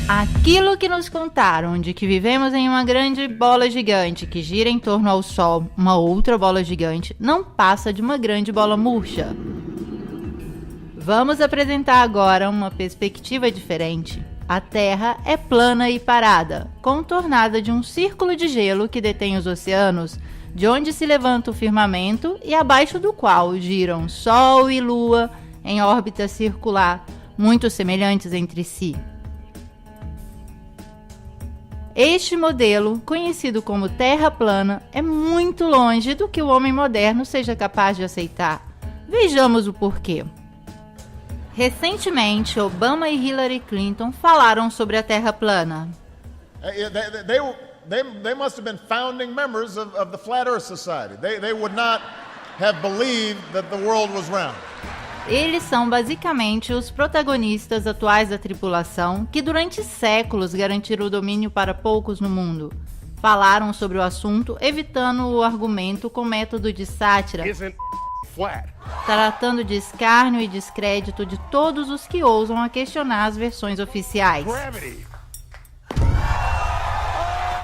Aquilo que nos contaram de que vivemos em uma grande bola gigante que gira em torno ao Sol, uma outra bola gigante, não passa de uma grande bola murcha. Vamos apresentar agora uma perspectiva diferente. A Terra é plana e parada, contornada de um círculo de gelo que detém os oceanos, de onde se levanta o firmamento e abaixo do qual giram Sol e Lua em órbita circular, muito semelhantes entre si. Este modelo, conhecido como Terra plana, é muito longe do que o homem moderno seja capaz de aceitar. Vejamos o porquê. Recentemente, Obama e Hillary Clinton falaram sobre a Terra plana. They must have been founding members of the Flat Earth Society. They would not have believed that the world was round. Eles são basicamente os protagonistas atuais da tripulação que durante séculos garantiram o domínio para poucos no mundo. Falaram sobre o assunto, evitando o argumento com método de sátira, tratando de escárnio e descrédito de todos os que ousam a questionar as versões oficiais.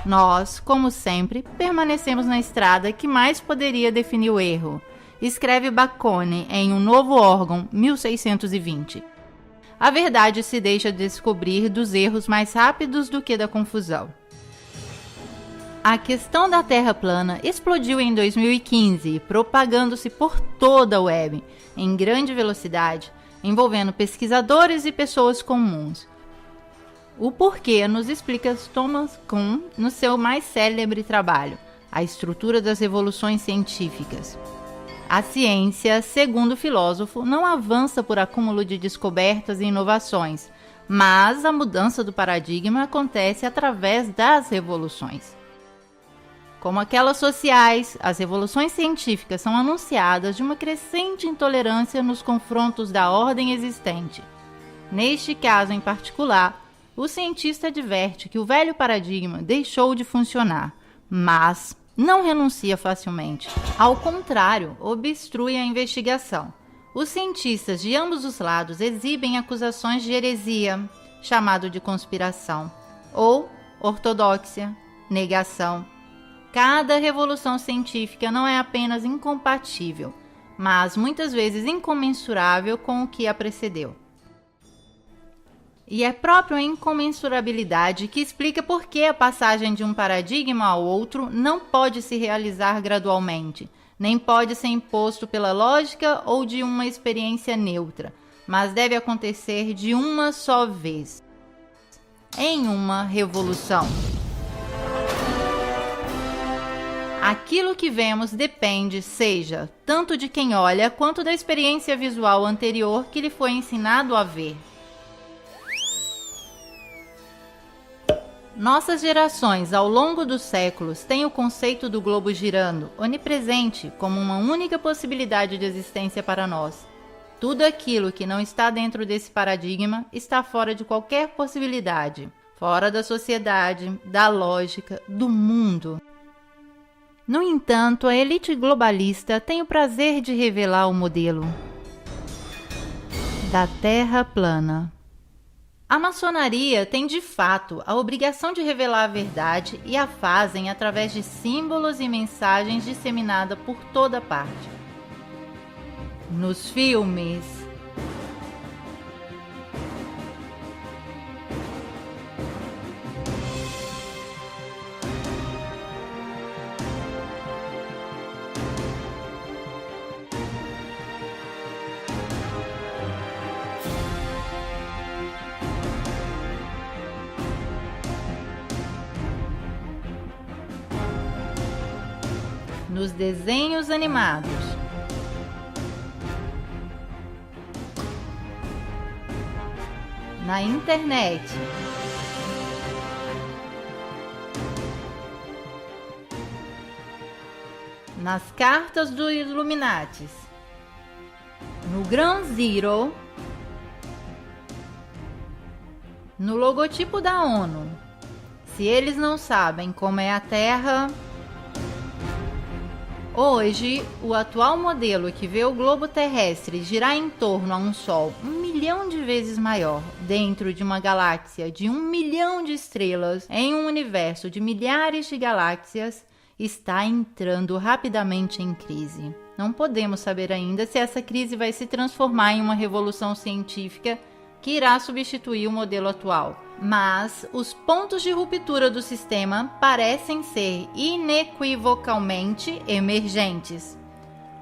Nós, como sempre, permanecemos na estrada que mais poderia definir o erro. Escreve Bacone em Um Novo Órgão, 1620. A verdade se deixa descobrir dos erros mais rápidos do que da confusão. A questão da Terra plana explodiu em 2015, propagando-se por toda a web, em grande velocidade, envolvendo pesquisadores e pessoas comuns. O porquê nos explica Thomas Kuhn no seu mais célebre trabalho, A Estrutura das Revoluções Científicas. A ciência, segundo o filósofo, não avança por acúmulo de descobertas e inovações, mas a mudança do paradigma acontece através das revoluções. Como aquelas sociais, as revoluções científicas são anunciadas de uma crescente intolerância nos confrontos da ordem existente. Neste caso em particular, o cientista adverte que o velho paradigma deixou de funcionar, mas não renuncia facilmente. Ao contrário, obstrui a investigação. Os cientistas de ambos os lados exibem acusações de heresia, chamado de conspiração, ou ortodoxia, negação. Cada revolução científica não é apenas incompatível, mas muitas vezes incomensurável com o que a precedeu. E é próprio a incomensurabilidade que explica por que a passagem de um paradigma ao outro não pode se realizar gradualmente, nem pode ser imposto pela lógica ou de uma experiência neutra, mas deve acontecer de uma só vez, em uma revolução. Aquilo que vemos depende, seja, tanto de quem olha quanto da experiência visual anterior que lhe foi ensinado a ver. Nossas gerações, ao longo dos séculos, têm o conceito do globo girando, onipresente, como uma única possibilidade de existência para nós. Tudo aquilo que não está dentro desse paradigma está fora de qualquer possibilidade, fora da sociedade, da lógica, do mundo. No entanto, a elite globalista tem o prazer de revelar o modelo da Terra plana. A maçonaria tem de fato a obrigação de revelar a verdade e a fazem através de símbolos e mensagens disseminadas por toda parte. Nos filmes, nos desenhos animados, na internet, nas cartas dos Illuminatis, no Ground Zero, no logotipo da ONU. Se eles não sabem como é a Terra, Hoje, o atual modelo que vê o globo terrestre girar em torno a um Sol 1 milhão de vezes maior, dentro de uma galáxia de 1 milhão de estrelas, em um universo de milhares de galáxias, está entrando rapidamente em crise. Não podemos saber ainda se essa crise vai se transformar em uma revolução científica que irá substituir o modelo atual. Mas os pontos de ruptura do sistema parecem ser inequivocalmente emergentes.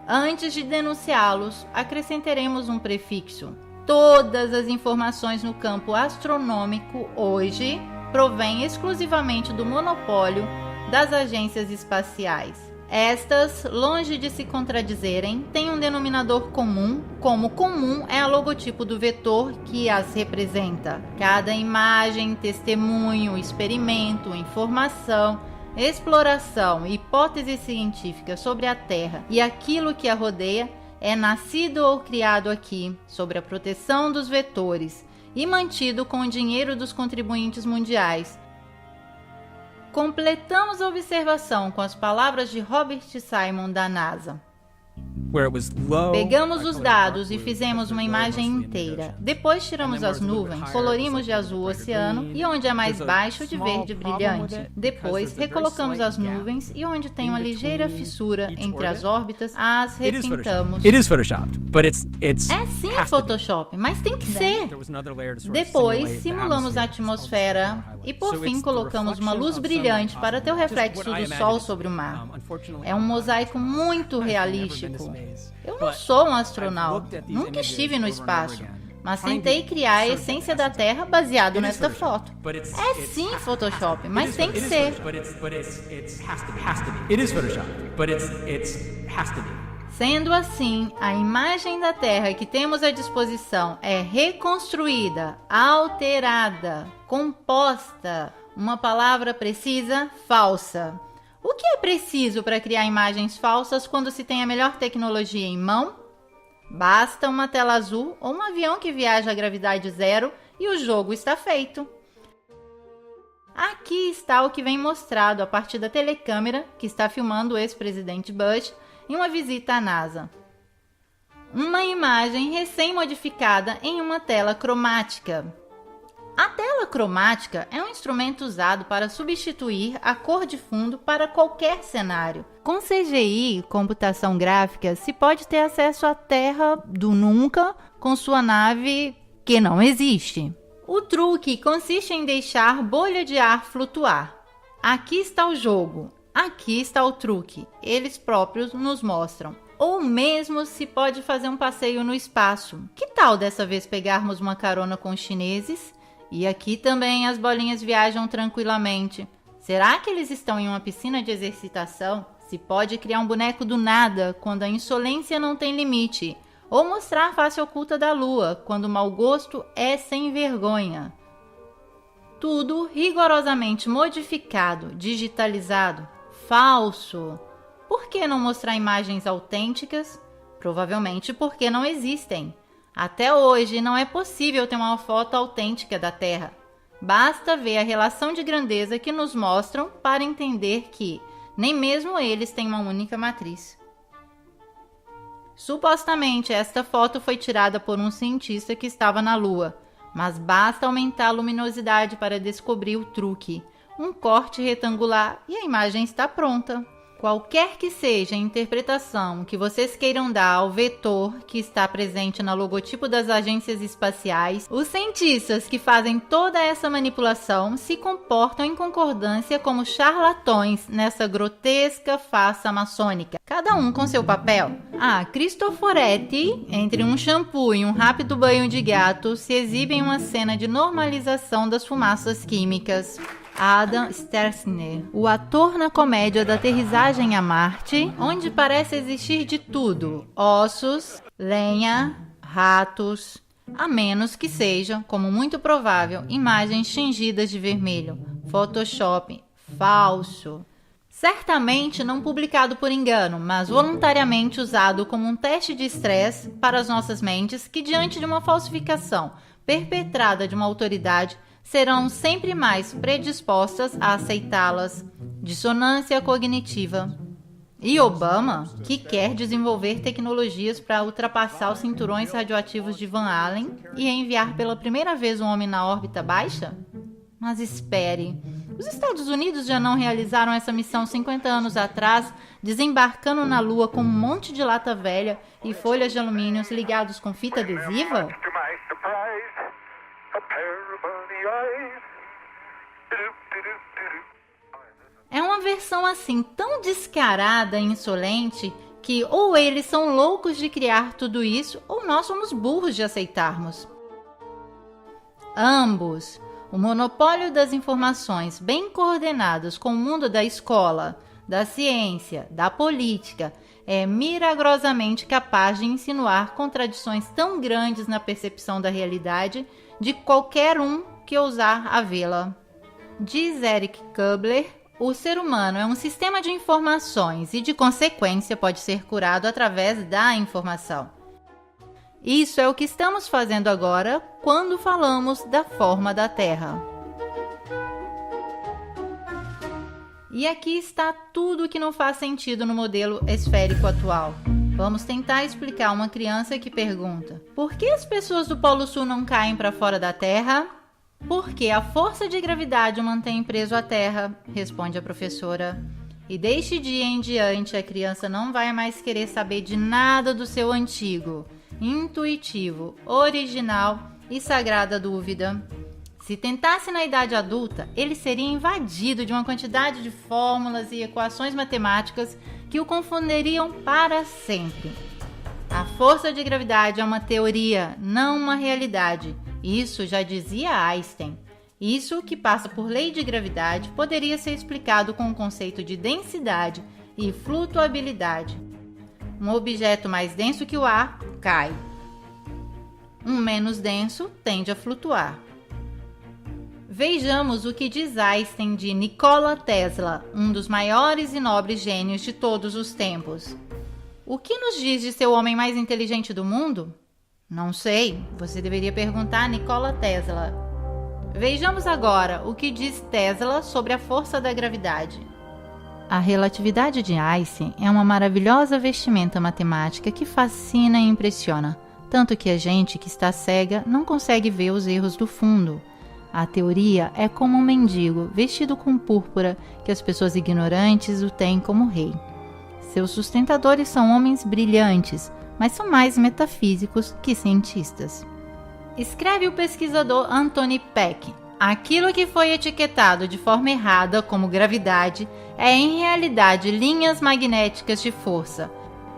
Antes de denunciá-los, acrescentaremos um prefixo. Todas as informações no campo astronômico hoje provêm exclusivamente do monopólio das agências espaciais. Estas, longe de se contradizerem, têm um denominador comum, como comum é o logotipo do vetor que as representa. Cada imagem, testemunho, experimento, informação, exploração e hipótese científica sobre a Terra e aquilo que a rodeia é nascido ou criado aqui, sob a proteção dos vetores e mantido com o dinheiro dos contribuintes mundiais. Completamos a observação com as palavras de Robert Simon da NASA. Pegamos os dados e fizemos uma imagem inteira. Depois tiramos as nuvens, colorimos de azul o oceano e onde é mais baixo de verde brilhante. Depois recolocamos as nuvens e onde tem uma ligeira fissura entre as órbitas, as repintamos. É sim Photoshop, mas tem que ser. Depois simulamos a atmosfera e por fim colocamos uma luz brilhante para ter o reflexo do sol sobre o mar. É um mosaico muito realístico. Eu não sou um astronauta, nunca estive no espaço, mas tentei criar a essência da Terra baseado nesta foto. É sim Photoshop, mas tem que ser. Sendo assim, a imagem da Terra que temos à disposição é reconstruída, alterada, composta, uma palavra precisa, falsa. O que é preciso para criar imagens falsas quando se tem a melhor tecnologia em mão? Basta uma tela azul ou um avião que viaja a gravidade zero e o jogo está feito. Aqui está o que vem mostrado a partir da telecâmera que está filmando o ex-presidente Bush em uma visita à NASA. Uma imagem recém-modificada em uma tela cromática. A tela cromática é um instrumento usado para substituir a cor de fundo para qualquer cenário. Com CGI, computação gráfica, se pode ter acesso à Terra do nunca com sua nave que não existe. O truque consiste em deixar bolha de ar flutuar. Aqui está o jogo, aqui está o truque. Eles próprios nos mostram. Ou mesmo se pode fazer um passeio no espaço. Que tal dessa vez pegarmos uma carona com os chineses? E aqui também as bolinhas viajam tranquilamente. Será que eles estão em uma piscina de exercitação? Se pode criar um boneco do nada quando a insolência não tem limite. Ou mostrar a face oculta da lua quando o mau gosto é sem vergonha. Tudo rigorosamente modificado, digitalizado, falso. Por que não mostrar imagens autênticas? Provavelmente porque não existem. Até hoje não é possível ter uma foto autêntica da Terra. Basta ver a relação de grandeza que nos mostram para entender que nem mesmo eles têm uma única matriz. Supostamente esta foto foi tirada por um cientista que estava na Lua, mas basta aumentar a luminosidade para descobrir o truque. Um corte retangular e a imagem está pronta. Qualquer que seja a interpretação que vocês queiram dar ao vetor que está presente no logotipo das agências espaciais, os cientistas que fazem toda essa manipulação se comportam em concordância como charlatões nessa grotesca farsa maçônica, cada um com seu papel. Cristoforetti, entre um shampoo e um rápido banho de gato, se exibe em uma cena de normalização das fumaças químicas. Adam Stelzner, o ator na comédia da aterrissagem a Marte, onde parece existir de tudo: ossos, lenha, ratos, a menos que sejam, como muito provável, imagens tingidas de vermelho. Photoshop falso. Certamente não publicado por engano, mas voluntariamente usado como um teste de estresse para as nossas mentes que, diante de uma falsificação perpetrada de uma autoridade, serão sempre mais predispostas a aceitá-las. Dissonância cognitiva. E Obama, que quer desenvolver tecnologias para ultrapassar os cinturões radioativos de Van Allen e enviar pela primeira vez um homem na órbita baixa? Mas espere, os Estados Unidos já não realizaram essa missão 50 anos atrás, desembarcando na Lua com um monte de lata velha e folhas de alumínio ligados com fita adesiva? É uma versão assim tão descarada e insolente que ou eles são loucos de criar tudo isso ou nós somos burros de aceitarmos. Ambos. O monopólio das informações bem coordenadas com o mundo da escola, da ciência, da política é milagrosamente capaz de insinuar contradições tão grandes na percepção da realidade de qualquer um que ousar a vê-la. Diz Eric Kubler, o ser humano é um sistema de informações e, de consequência, pode ser curado através da informação. Isso é o que estamos fazendo agora quando falamos da forma da Terra. E aqui está tudo o que não faz sentido no modelo esférico atual. Vamos tentar explicar a uma criança que pergunta: por que as pessoas do Polo Sul não caem para fora da Terra? Porque a força de gravidade o mantém preso à Terra, responde a professora. E deste dia em diante a criança não vai mais querer saber de nada do seu antigo, intuitivo, original e sagrada dúvida. Se tentasse na idade adulta, ele seria invadido de uma quantidade de fórmulas e equações matemáticas que o confundiriam para sempre. A força de gravidade é uma teoria, não uma realidade. Isso já dizia Einstein. Isso, que passa por lei de gravidade, poderia ser explicado com o conceito de densidade e flutuabilidade. Um objeto mais denso que o ar cai. Um menos denso tende a flutuar. Vejamos o que diz Einstein de Nikola Tesla, um dos maiores e nobres gênios de todos os tempos. O que nos diz de ser o homem mais inteligente do mundo? Não sei, você deveria perguntar a Nikola Tesla. Vejamos agora o que diz Tesla sobre a força da gravidade. A relatividade de Einstein é uma maravilhosa vestimenta matemática que fascina e impressiona, tanto que a gente que está cega não consegue ver os erros do fundo. A teoria é como um mendigo vestido com púrpura que as pessoas ignorantes o têm como rei. Seus sustentadores são homens brilhantes, mas são mais metafísicos que cientistas. Escreve o pesquisador Anthony Peck: aquilo que foi etiquetado de forma errada como gravidade é em realidade linhas magnéticas de força.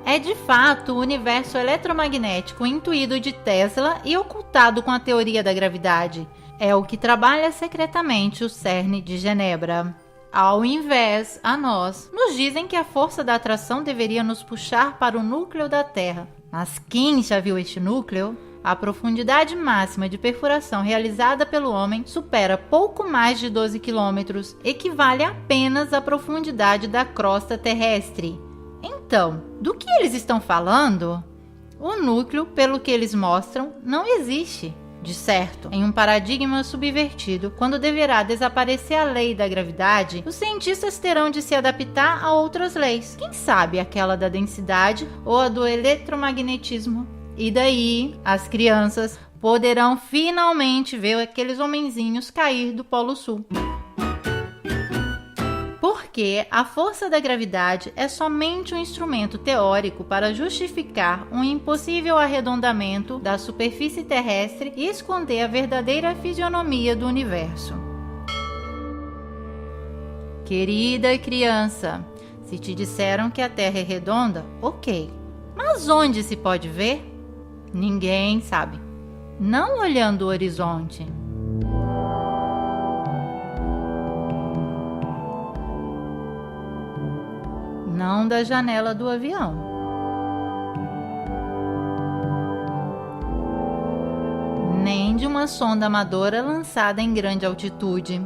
É de fato o universo eletromagnético intuído de Tesla e ocultado com a teoria da gravidade. É o que trabalha secretamente o CERN de Genebra. Ao invés, a nós, nos dizem que a força da atração deveria nos puxar para o núcleo da Terra. Mas quem já viu este núcleo? A profundidade máxima de perfuração realizada pelo homem supera pouco mais de 12 quilômetros, equivale apenas à profundidade da crosta terrestre. Então, do que eles estão falando? O núcleo, pelo que eles mostram, não existe. De certo, em um paradigma subvertido, quando deverá desaparecer a lei da gravidade, os cientistas terão de se adaptar a outras leis. Quem sabe aquela da densidade ou a do eletromagnetismo? E daí, as crianças poderão finalmente ver aqueles homenzinhos cair do Polo Sul. Porque a força da gravidade é somente um instrumento teórico para justificar um impossível arredondamento da superfície terrestre e esconder a verdadeira fisionomia do universo. Querida criança, se te disseram que a Terra é redonda, ok. Mas onde se pode ver? Ninguém sabe. Não olhando o horizonte. Não da janela do avião. Nem de uma sonda amadora lançada em grande altitude.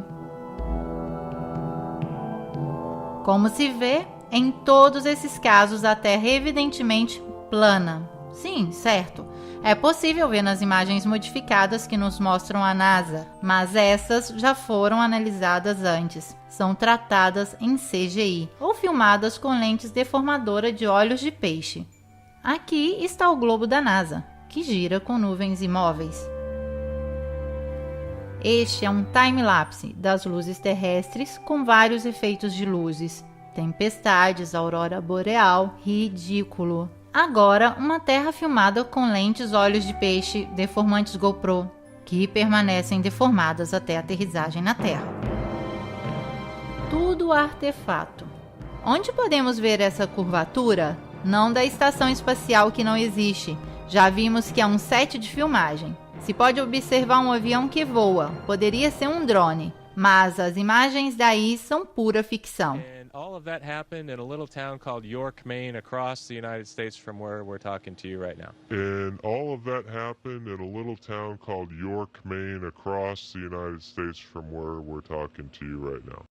Como se vê, em todos esses casos a Terra é evidentemente plana. Sim, certo. É possível ver nas imagens modificadas que nos mostram a NASA, mas essas já foram analisadas antes. São tratadas em CGI ou filmadas com lentes deformadoras de olhos de peixe. Aqui está o globo da NASA, que gira com nuvens imóveis. Este é um time-lapse das luzes terrestres com vários efeitos de luzes. Tempestades, aurora boreal, ridículo. Agora, uma Terra filmada com lentes olhos de peixe deformantes GoPro, que permanecem deformadas até a aterrissagem na Terra. Tudo artefato. Onde podemos ver essa curvatura? Não da estação espacial que não existe. Já vimos que é um set de filmagem. Se pode observar um avião que voa, poderia ser um drone, mas as imagens daí são pura ficção. All of that happened in a little town called York, Maine, across the United States from where we're talking to you right now. And all of that happened in a little town called York, Maine, across the United States from where we're talking to you right now.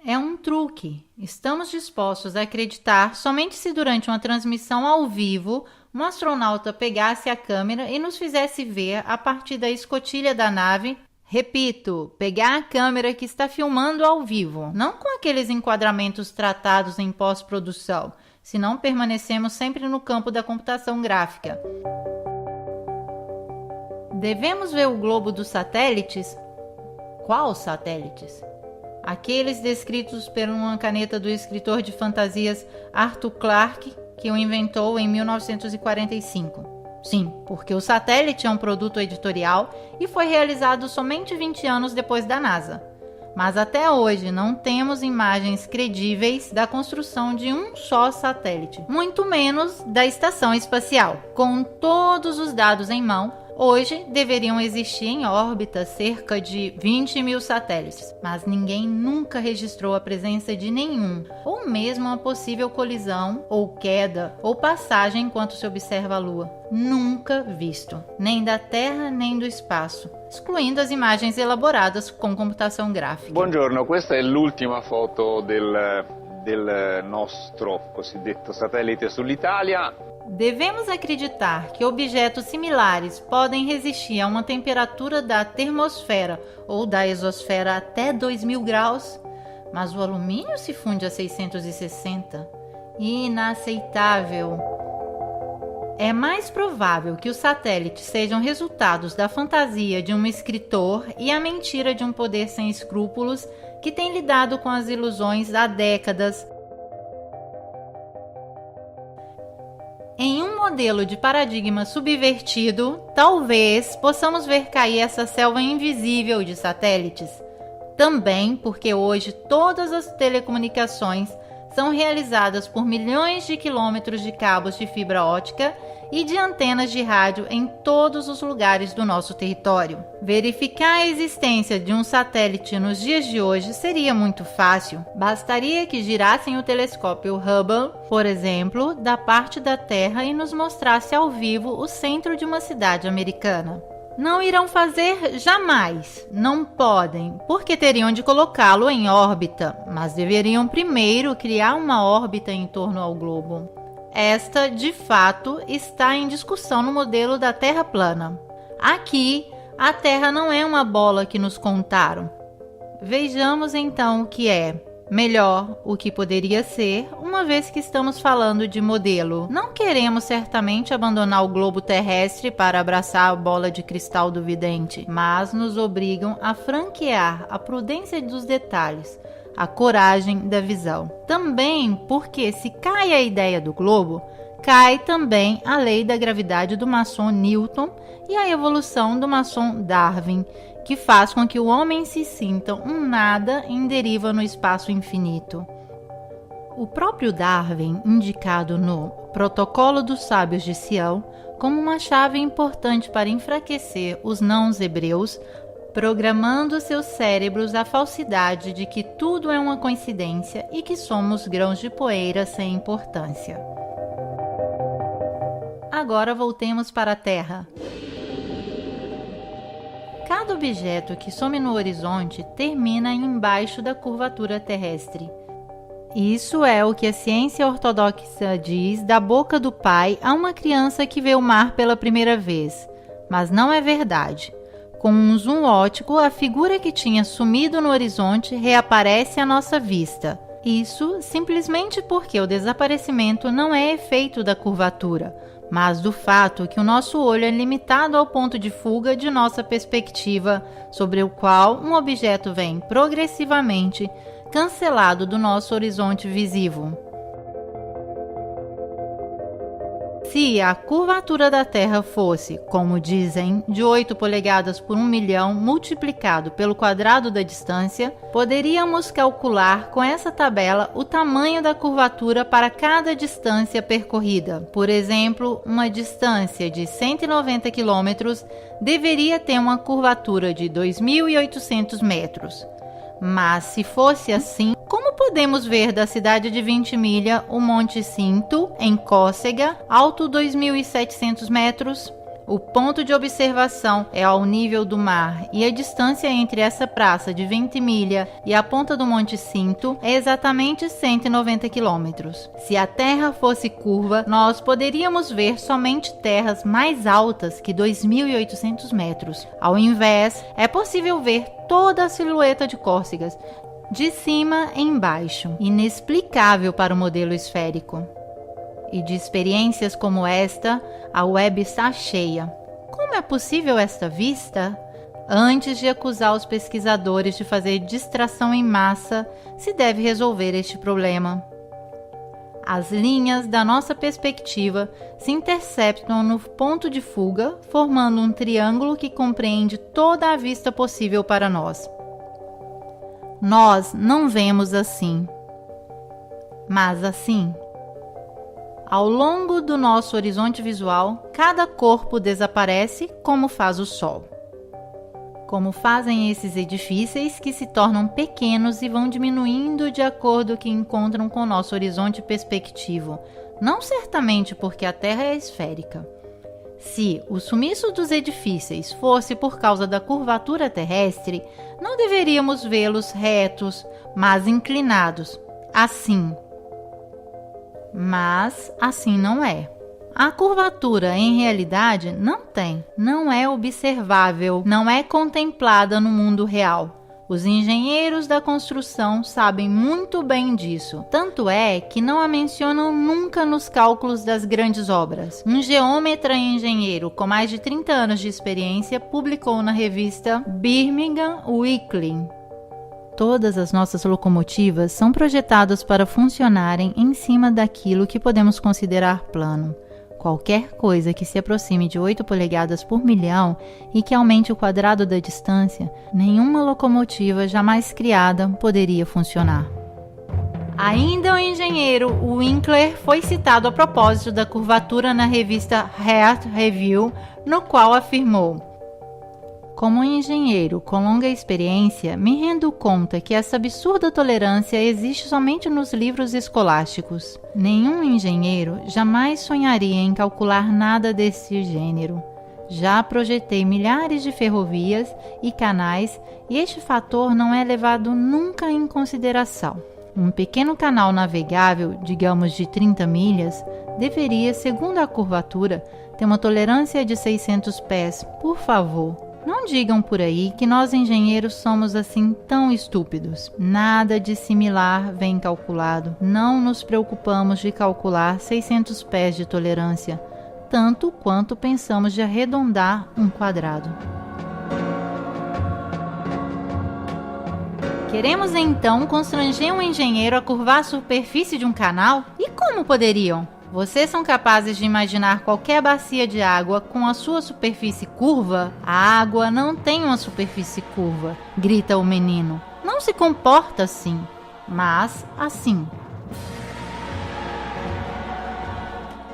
É um truque. Estamos dispostos a acreditar somente se durante uma transmissão ao vivo um astronauta pegasse a câmera e nos fizesse ver a partir da escotilha da nave. Repito, pegar a câmera que está filmando ao vivo, não com aqueles enquadramentos tratados em pós-produção, senão permanecemos sempre no campo da computação gráfica. Devemos ver o globo dos satélites? Quais satélites? Aqueles descritos por uma caneta do escritor de fantasias Arthur Clarke, que o inventou em 1945. Sim, porque o satélite é um produto editorial e foi realizado somente 20 anos depois da NASA. Mas até hoje não temos imagens credíveis da construção de um só satélite, muito menos da estação espacial. Com todos os dados em mão, hoje deveriam existir em órbita cerca de 20 mil satélites, mas ninguém nunca registrou a presença de nenhum, ou mesmo uma possível colisão, ou queda, ou passagem enquanto se observa a Lua. Nunca visto, nem da Terra nem do espaço, excluindo as imagens elaboradas com computação gráfica. Buongiorno, questa è l'ultima foto del nostro cosiddetto satellite sull'Italia. Devemos acreditar que objetos similares podem resistir a uma temperatura da termosfera ou da exosfera até 2000 graus, mas o alumínio se funde a 660. Inaceitável. É mais provável que os satélites sejam resultados da fantasia de um escritor e a mentira de um poder sem escrúpulos que tem lidado com as ilusões há décadas. Em um modelo de paradigma subvertido, talvez possamos ver cair essa selva invisível de satélites. Também porque hoje todas as telecomunicações são realizadas por milhões de quilômetros de cabos de fibra ótica e de antenas de rádio em todos os lugares do nosso território. Verificar a existência de um satélite nos dias de hoje seria muito fácil. Bastaria que girassem o telescópio Hubble, por exemplo, da parte da Terra e nos mostrasse ao vivo o centro de uma cidade americana. Não irão fazer jamais, não podem, porque teriam de colocá-lo em órbita, mas deveriam primeiro criar uma órbita em torno ao globo. Esta, de fato, está em discussão no modelo da Terra plana. Aqui, a Terra não é uma bola que nos contaram. Vejamos então o que é. Melhor, o que poderia ser, uma vez que estamos falando de modelo. Não queremos certamente abandonar o globo terrestre para abraçar a bola de cristal do vidente, mas nos obrigam a franquear a prudência dos detalhes, a coragem da visão. Também porque se cai a ideia do globo, cai também a lei da gravidade do maçom Newton e a evolução do maçom Darwin, que faz com que o homem se sinta um nada em deriva no espaço infinito. O próprio Darwin, indicado no Protocolo dos Sábios de Sião como uma chave importante para enfraquecer os não-hebreus, programando seus cérebros à falsidade de que tudo é uma coincidência e que somos grãos de poeira sem importância. Agora voltemos para a Terra. Cada objeto que some no horizonte termina embaixo da curvatura terrestre. Isso é o que a ciência ortodoxa diz da boca do pai a uma criança que vê o mar pela primeira vez. Mas não é verdade. Com um zoom óptico, a figura que tinha sumido no horizonte reaparece à nossa vista. Isso simplesmente porque o desaparecimento não é efeito da curvatura, mas do fato que o nosso olho é limitado ao ponto de fuga de nossa perspectiva, sobre o qual um objeto vem progressivamente cancelado do nosso horizonte visível. Se a curvatura da Terra fosse, como dizem, de 8 polegadas por 1 milhão multiplicado pelo quadrado da distância, poderíamos calcular com essa tabela o tamanho da curvatura para cada distância percorrida. Por exemplo, uma distância de 190 km deveria ter uma curvatura de 2.800 metros. Mas se fosse assim, como podemos ver da cidade de Ventimiglia o Monte Cinto, em Córcega, alto 2.700 metros? O ponto de observação é ao nível do mar e a distância entre essa praça de Ventimiglia e a ponta do Monte Cinto é exatamente 190 quilômetros. Se a Terra fosse curva, nós poderíamos ver somente terras mais altas que 2.800 metros. Ao invés, é possível ver toda a silhueta de Córcegas, de cima em baixo, inexplicável para o modelo esférico. E de experiências como esta, a web está cheia. Como é possível esta vista? Antes de acusar os pesquisadores de fazer distração em massa, se deve resolver este problema. As linhas da nossa perspectiva se interceptam no ponto de fuga, formando um triângulo que compreende toda a vista possível para nós. Nós não vemos assim, mas assim. Ao longo do nosso horizonte visual, cada corpo desaparece como faz o Sol. Como fazem esses edifícios que se tornam pequenos e vão diminuindo de acordo que encontram com o nosso horizonte perspectivo, não certamente porque a Terra é esférica. Se o sumiço dos edifícios fosse por causa da curvatura terrestre, não deveríamos vê-los retos, mas inclinados, assim. Mas assim não é. A curvatura, em realidade, não é observável, não é contemplada no mundo real. Os engenheiros da construção sabem muito bem disso. Tanto é que não a mencionam nunca nos cálculos das grandes obras. Um geômetra e engenheiro com mais de 30 anos de experiência publicou na revista Birmingham Weekly. Todas as nossas locomotivas são projetadas para funcionarem em cima daquilo que podemos considerar plano. Qualquer coisa que se aproxime de 8 polegadas por milhão e que aumente o quadrado da distância, nenhuma locomotiva jamais criada poderia funcionar. Ainda o engenheiro Winkler foi citado a propósito da curvatura na revista Earth Review, no qual afirmou: como engenheiro com longa experiência, me rendo conta que essa absurda tolerância existe somente nos livros escolásticos. Nenhum engenheiro jamais sonharia em calcular nada desse gênero. Já projetei milhares de ferrovias e canais e este fator não é levado nunca em consideração. Um pequeno canal navegável, digamos de 30 milhas, deveria, segundo a curvatura, ter uma tolerância de 600 pés. Por favor, não digam por aí que nós engenheiros somos assim tão estúpidos. Nada de similar vem calculado. Não nos preocupamos de calcular 600 pés de tolerância, tanto quanto pensamos de arredondar um quadrado. Queremos então constranger um engenheiro a curvar a superfície de um canal? E como poderiam? Vocês são capazes de imaginar qualquer bacia de água com a sua superfície curva? A água não tem uma superfície curva, grita o menino. Não se comporta assim, mas assim.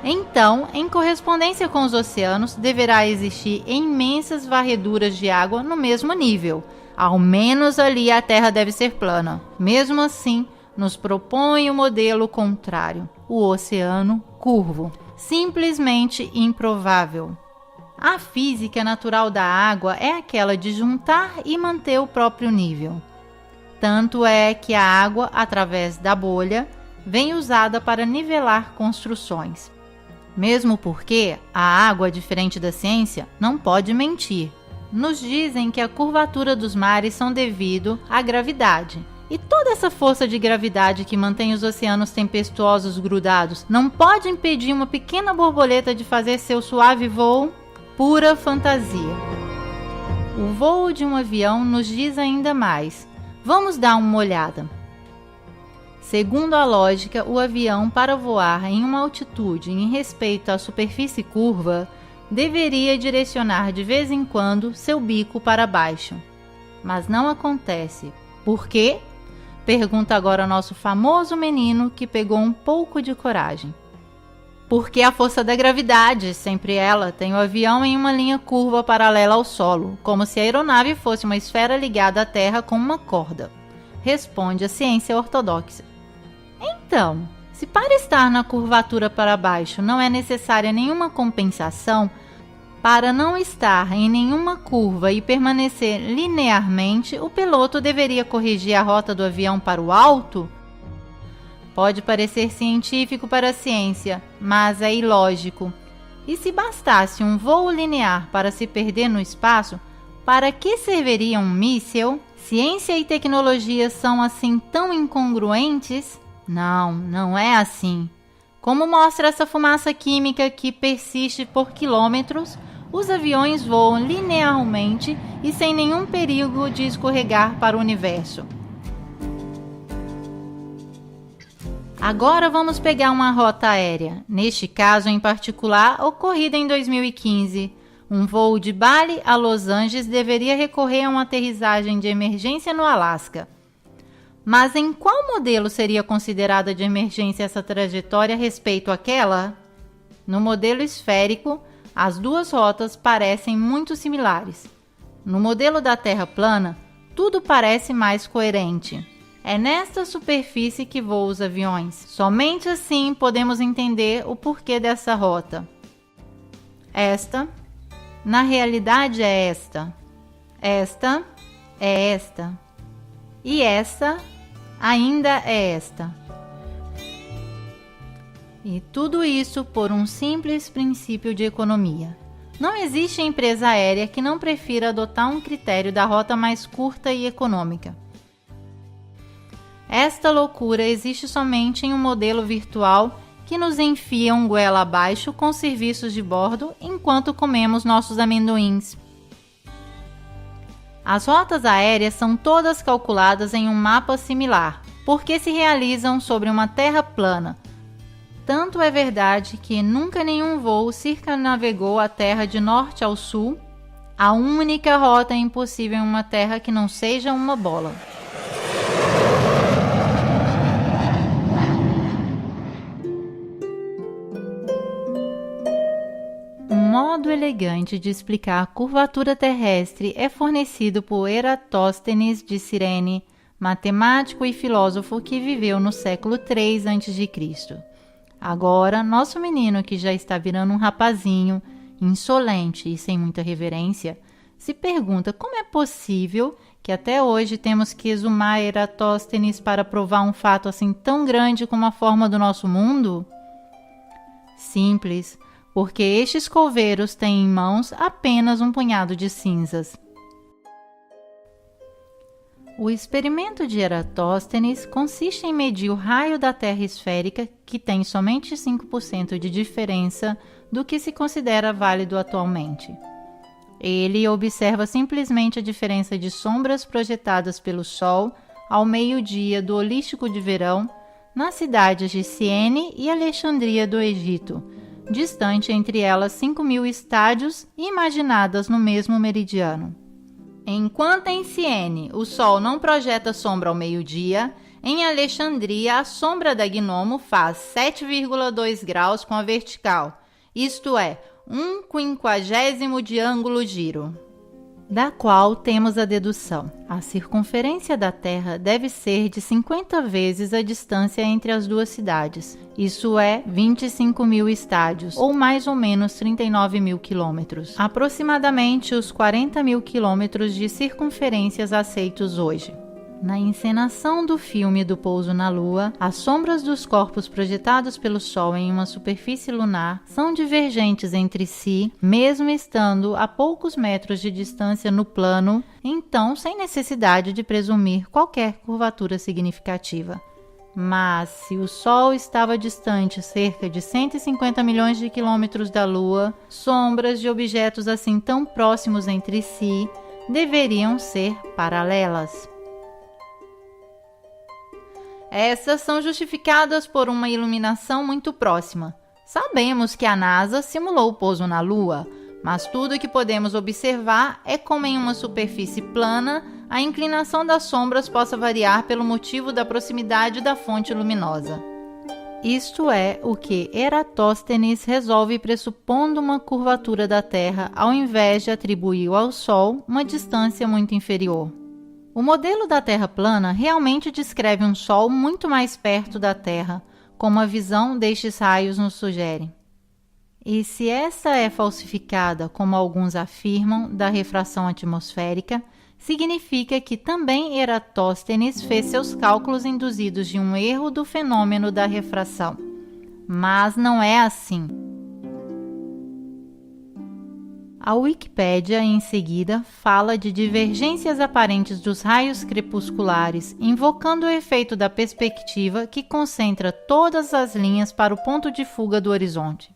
Então, em correspondência com os oceanos, deverá existir imensas varreduras de água no mesmo nível. Ao menos ali a Terra deve ser plana. Mesmo assim, nos propõe o modelo contrário, o oceano curvo. Simplesmente improvável. A física natural da água é aquela de juntar e manter o próprio nível. Tanto é que a água, através da bolha, vem usada para nivelar construções. Mesmo porque a água, diferente da ciência, não pode mentir. Nos dizem que a curvatura dos mares são devido à gravidade. E toda essa força de gravidade que mantém os oceanos tempestuosos grudados não pode impedir uma pequena borboleta de fazer seu suave voo? Pura fantasia. O voo de um avião nos diz ainda mais. Vamos dar uma olhada. Segundo a lógica, o avião, para voar em uma altitude em respeito à superfície curva, deveria direcionar de vez em quando seu bico para baixo. Mas não acontece. Por quê? Pergunta agora nosso famoso menino que pegou um pouco de coragem. Porque a força da gravidade, sempre ela, tem o avião em uma linha curva paralela ao solo, como se a aeronave fosse uma esfera ligada à Terra com uma corda. Responde a ciência ortodoxa. Então, se para estar na curvatura para baixo não é necessária nenhuma compensação, para não estar em nenhuma curva e permanecer linearmente, o piloto deveria corrigir a rota do avião para o alto? Pode parecer científico para a ciência, mas é ilógico. E se bastasse um voo linear para se perder no espaço, para que serviria um míssil? Ciência e tecnologia são assim tão incongruentes? Não é assim. Como mostra essa fumaça química que persiste por quilômetros, os aviões voam linearmente e sem nenhum perigo de escorregar para o universo. Agora vamos pegar uma rota aérea, neste caso em particular, ocorrida em 2015. Um voo de Bali a Los Angeles deveria recorrer a uma aterrissagem de emergência no Alasca. Mas em qual modelo seria considerada de emergência essa trajetória a respeito àquela? No modelo esférico, as duas rotas parecem muito similares. No modelo da Terra plana, tudo parece mais coerente. É nesta superfície que voam os aviões. Somente assim podemos entender o porquê dessa rota. Esta, na realidade, é esta. Esta é esta. E esta ainda é esta. E tudo isso por um simples princípio de economia. Não existe empresa aérea que não prefira adotar um critério da rota mais curta e econômica. Esta loucura existe somente em um modelo virtual que nos enfia um goela abaixo com serviços de bordo enquanto comemos nossos amendoins. As rotas aéreas são todas calculadas em um mapa similar, porque se realizam sobre uma terra plana. Tanto é verdade que nunca nenhum voo circunnavegou a Terra de norte ao sul. A única rota impossível em uma terra que não seja uma bola. Um modo elegante de explicar a curvatura terrestre é fornecido por Eratóstenes de Cirene, matemático e filósofo que viveu no século III a.C. Agora, nosso menino, que já está virando um rapazinho, insolente e sem muita reverência, se pergunta como é possível que até hoje temos que exumar Eratóstenes para provar um fato assim tão grande como a forma do nosso mundo? Simples, porque estes coveiros têm em mãos apenas um punhado de cinzas. O experimento de Eratóstenes consiste em medir o raio da Terra esférica, que tem somente 5% de diferença do que se considera válido atualmente. Ele observa simplesmente a diferença de sombras projetadas pelo Sol ao meio-dia do holístico de verão nas cidades de Siene e Alexandria do Egito, distante entre elas 5.000 estádios e imaginadas no mesmo meridiano. Enquanto em Siene o Sol não projeta sombra ao meio-dia, em Alexandria a sombra da Gnomo faz 7,2 graus com a vertical, isto é, 1/50 de ângulo giro. Da qual temos a dedução: a circunferência da Terra deve ser de 50 vezes a distância entre as duas cidades, isso é 25.000 estádios, ou mais ou menos 39.000 quilômetros, aproximadamente os 40.000 quilômetros de circunferências aceitos hoje. Na encenação do filme do pouso na Lua, as sombras dos corpos projetados pelo Sol em uma superfície lunar são divergentes entre si, mesmo estando a poucos metros de distância no plano, então sem necessidade de presumir qualquer curvatura significativa. Mas, se o Sol estava distante cerca de 150 milhões de quilômetros da Lua, sombras de objetos assim tão próximos entre si deveriam ser paralelas. Essas são justificadas por uma iluminação muito próxima. Sabemos que a NASA simulou o pouso na Lua, mas tudo o que podemos observar é como em uma superfície plana, a inclinação das sombras possa variar pelo motivo da proximidade da fonte luminosa. Isto é o que Eratóstenes resolve pressupondo uma curvatura da Terra ao invés de atribuir ao Sol uma distância muito inferior. O modelo da Terra plana realmente descreve um Sol muito mais perto da Terra, como a visão destes raios nos sugere. E se essa é falsificada, como alguns afirmam, da refração atmosférica, significa que também Eratóstenes fez seus cálculos induzidos de um erro do fenômeno da refração. Mas não é assim. A Wikipédia, em seguida, fala de divergências aparentes dos raios crepusculares, invocando o efeito da perspectiva que concentra todas as linhas para o ponto de fuga do horizonte.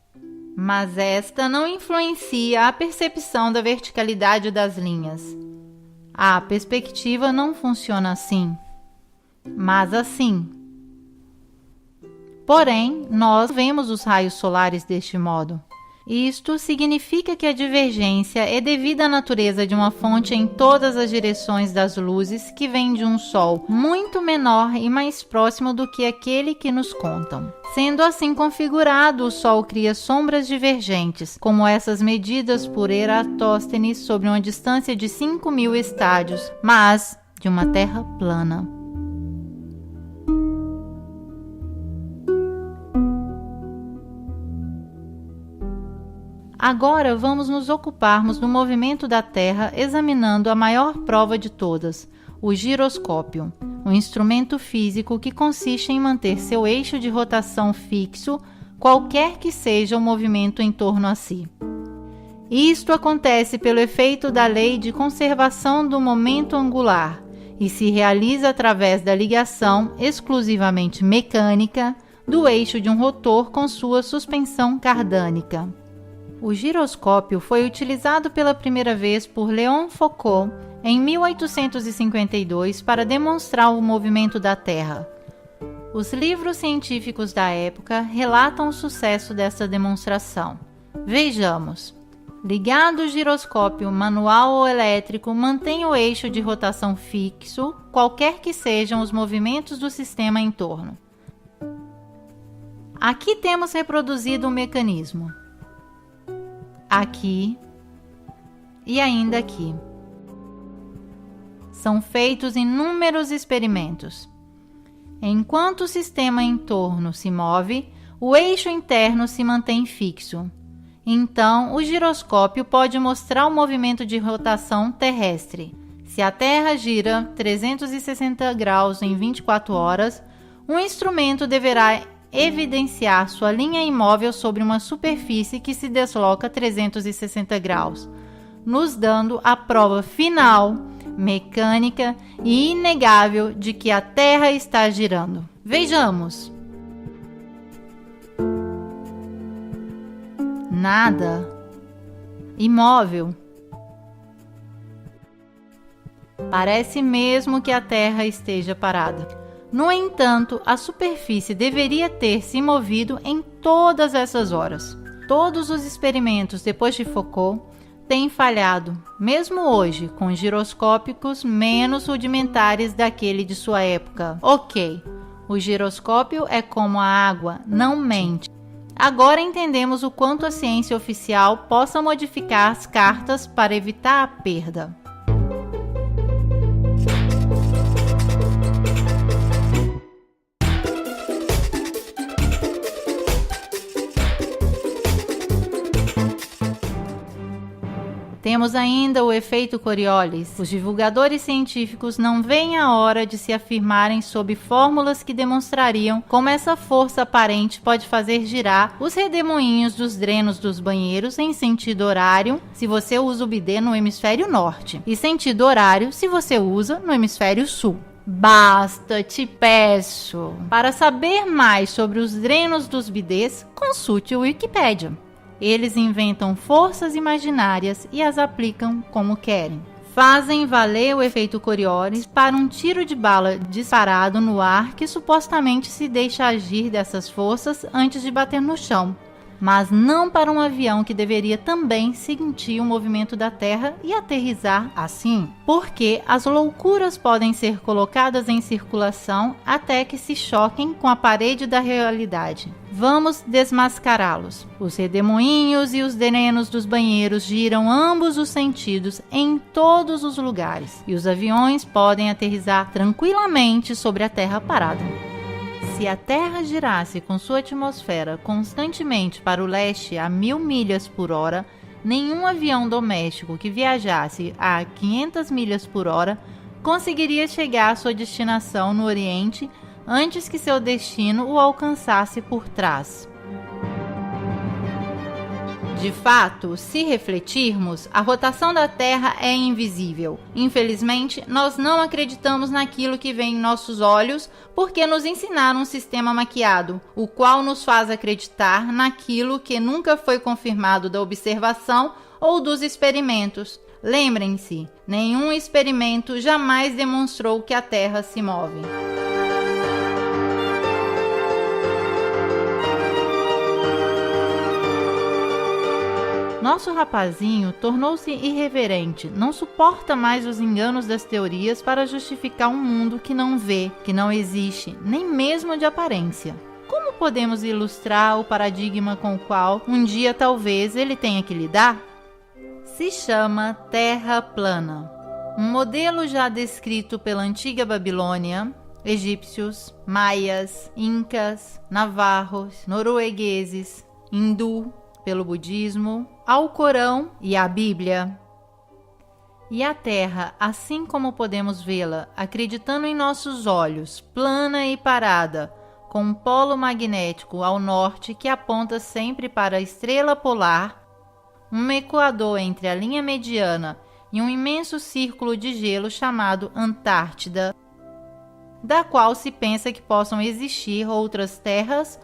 Mas esta não influencia a percepção da verticalidade das linhas. A perspectiva não funciona assim, mas assim. Porém, nós vemos os raios solares deste modo. Isto significa que a divergência é devida à natureza de uma fonte em todas as direções das luzes que vem de um Sol muito menor e mais próximo do que aquele que nos contam. Sendo assim configurado, o Sol cria sombras divergentes, como essas medidas por Eratóstenes sobre uma distância de 5.000 estádios, mas de uma Terra plana. Agora vamos nos ocuparmos do movimento da Terra examinando a maior prova de todas, o giroscópio, um instrumento físico que consiste em manter seu eixo de rotação fixo, qualquer que seja o movimento em torno a si. Isto acontece pelo efeito da lei de conservação do momento angular e se realiza através da ligação exclusivamente mecânica do eixo de um rotor com sua suspensão cardânica. O giroscópio foi utilizado pela primeira vez por Léon Foucault em 1852 para demonstrar o movimento da Terra. Os livros científicos da época relatam o sucesso dessa demonstração. Vejamos. Ligado o giroscópio manual ou elétrico, mantém o eixo de rotação fixo, qualquer que sejam os movimentos do sistema em torno. Aqui temos reproduzido o mecanismo. Aqui e ainda aqui. São feitos inúmeros experimentos. Enquanto o sistema em torno se move, o eixo interno se mantém fixo. Então, o giroscópio pode mostrar o movimento de rotação terrestre. Se a Terra gira 360 graus em 24 horas, o instrumento deverá evidenciar sua linha imóvel sobre uma superfície que se desloca 360 graus, nos dando a prova final, mecânica e inegável de que a Terra está girando. Vejamos. Nada. Imóvel. Parece mesmo que a Terra esteja parada. No entanto, a superfície deveria ter se movido em todas essas horas. Todos os experimentos depois de Foucault têm falhado, mesmo hoje, com giroscópicos menos rudimentares daquele de sua época. Ok, o giroscópio é como a água, não mente. Agora entendemos o quanto a ciência oficial possa modificar as cartas para evitar a perda. Temos ainda o efeito Coriolis. Os divulgadores científicos não veem a hora de se afirmarem sob fórmulas que demonstrariam como essa força aparente pode fazer girar os redemoinhos dos drenos dos banheiros em sentido horário se você usa o bidê no hemisfério norte e sentido horário se você usa no hemisfério sul. Basta, te peço. Para saber mais sobre os drenos dos bidês, consulte o Wikipédia. Eles inventam forças imaginárias e as aplicam como querem. Fazem valer o efeito Coriolis para um tiro de bala disparado no ar que supostamente se deixa agir dessas forças antes de bater no chão, mas não para um avião que deveria também sentir o movimento da Terra e aterrissar assim, porque as loucuras podem ser colocadas em circulação até que se choquem com a parede da realidade. Vamos desmascará-los. Os redemoinhos e os drenos dos banheiros giram ambos os sentidos em todos os lugares, e os aviões podem aterrissar tranquilamente sobre a Terra parada. Se a Terra girasse com sua atmosfera constantemente para o leste a 1000 milhas por hora, nenhum avião doméstico que viajasse a 500 milhas por hora conseguiria chegar à sua destinação no Oriente antes que seu destino o alcançasse por trás. De fato, se refletirmos, a rotação da Terra é invisível. Infelizmente, nós não acreditamos naquilo que vê em nossos olhos porque nos ensinaram um sistema maquiado, o qual nos faz acreditar naquilo que nunca foi confirmado da observação ou dos experimentos. Lembrem-se, nenhum experimento jamais demonstrou que a Terra se move. Nosso rapazinho tornou-se irreverente, não suporta mais os enganos das teorias para justificar um mundo que não vê, que não existe, nem mesmo de aparência. Como podemos ilustrar o paradigma com o qual um dia talvez ele tenha que lidar? Se chama Terra plana. Um modelo já descrito pela antiga Babilônia, egípcios, maias, incas, navarros, noruegueses, hindu, pelo budismo, ao Corão e à Bíblia. E a Terra, assim como podemos vê-la, acreditando em nossos olhos, plana e parada, com um polo magnético ao norte que aponta sempre para a estrela polar, um equador entre a linha mediana e um imenso círculo de gelo chamado Antártida, da qual se pensa que possam existir outras terras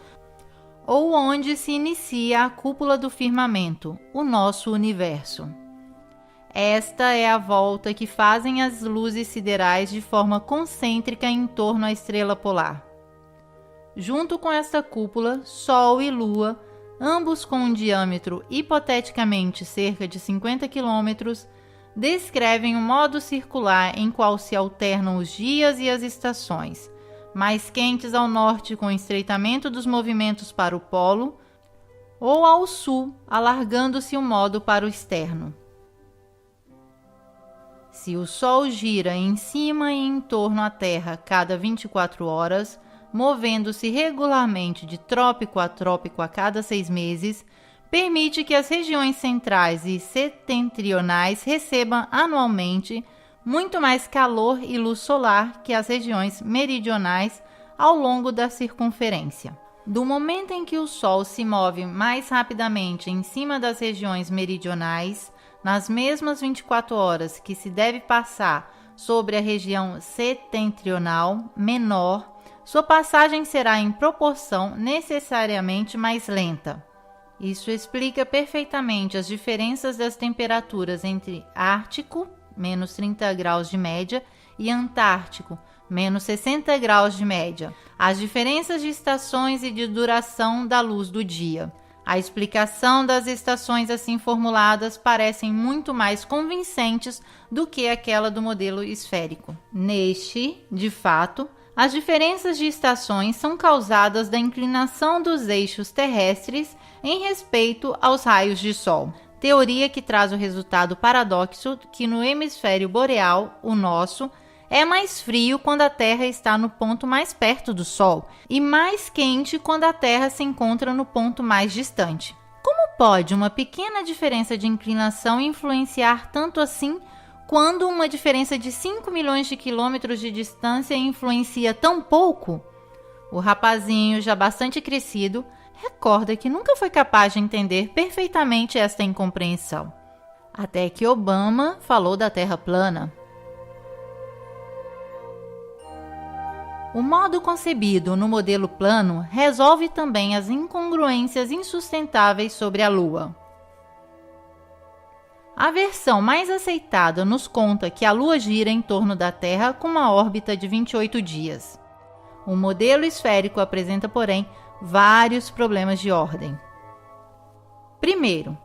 ou onde se inicia a cúpula do firmamento, o nosso universo. Esta é a volta que fazem as luzes siderais de forma concêntrica em torno à estrela polar. Junto com esta cúpula, Sol e Lua, ambos com um diâmetro hipoteticamente cerca de 50 km, descrevem um modo circular em qual se alternam os dias e as estações, mais quentes ao norte com o estreitamento dos movimentos para o polo, ou ao sul, alargando-se o modo para o externo. Se o Sol gira em cima e em torno à Terra cada 24 horas, movendo-se regularmente de trópico a trópico a cada 6 meses, permite que as regiões centrais e setentrionais recebam anualmente muito mais calor e luz solar que as regiões meridionais ao longo da circunferência. Do momento em que o Sol se move mais rapidamente em cima das regiões meridionais, nas mesmas 24 horas que se deve passar sobre a região setentrional menor, sua passagem será em proporção necessariamente mais lenta. Isso explica perfeitamente as diferenças das temperaturas entre Ártico, menos 30 graus de média, e Antártico, menos 60 graus de média, as diferenças de estações e de duração da luz do dia. A explicação das estações assim formuladas parecem muito mais convincentes do que aquela do modelo esférico. Neste, de fato, as diferenças de estações são causadas da inclinação dos eixos terrestres em respeito aos raios de Sol. Teoria que traz o resultado paradoxo que no hemisfério boreal, o nosso, é mais frio quando a Terra está no ponto mais perto do Sol e mais quente quando a Terra se encontra no ponto mais distante. Como Como pode uma pequena diferença de inclinação influenciar tanto assim, quando uma diferença de 5 milhões de quilômetros de distância influencia tão pouco? O rapazinho, já bastante crescido, recorda que nunca foi capaz de entender perfeitamente esta incompreensão. Até que Obama falou da Terra plana. O modo concebido no modelo plano resolve também as incongruências insustentáveis sobre a Lua. A versão mais aceitada nos conta que a Lua gira em torno da Terra com uma órbita de 28 dias. O modelo esférico apresenta, porém, vários problemas de ordem. Primeiro,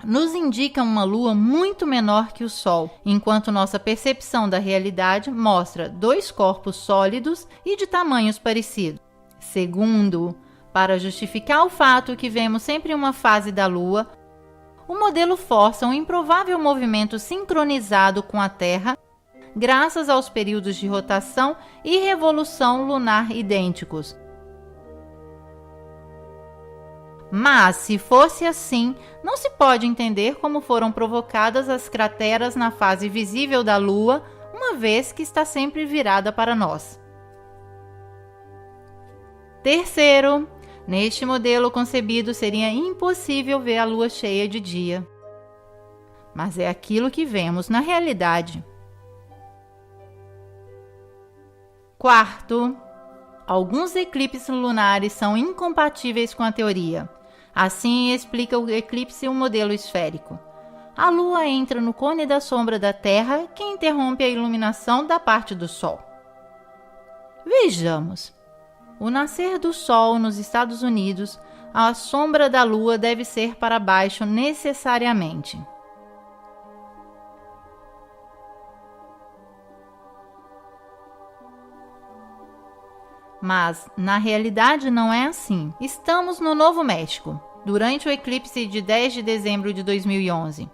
nos indica uma Lua muito menor que o Sol, enquanto nossa percepção da realidade mostra dois corpos sólidos e de tamanhos parecidos. Segundo, para justificar o fato que vemos sempre uma fase da Lua, o modelo força um improvável movimento sincronizado com a Terra, graças aos períodos de rotação e revolução lunar idênticos. Mas, se fosse assim, não se pode entender como foram provocadas as crateras na fase visível da Lua, uma vez que está sempre virada para nós. Terceiro, neste modelo concebido seria impossível ver a Lua cheia de dia. Mas é aquilo que vemos na realidade. Quarto, alguns eclipses lunares são incompatíveis com a teoria. Assim explica o eclipse um modelo esférico. A Lua entra no cone da sombra da Terra, que interrompe a iluminação da parte do Sol. Vejamos. O nascer do Sol nos Estados Unidos, a sombra da Lua deve ser para baixo necessariamente. Mas, na realidade, não é assim. Estamos no Novo México, durante o eclipse de 10 de dezembro de 2011.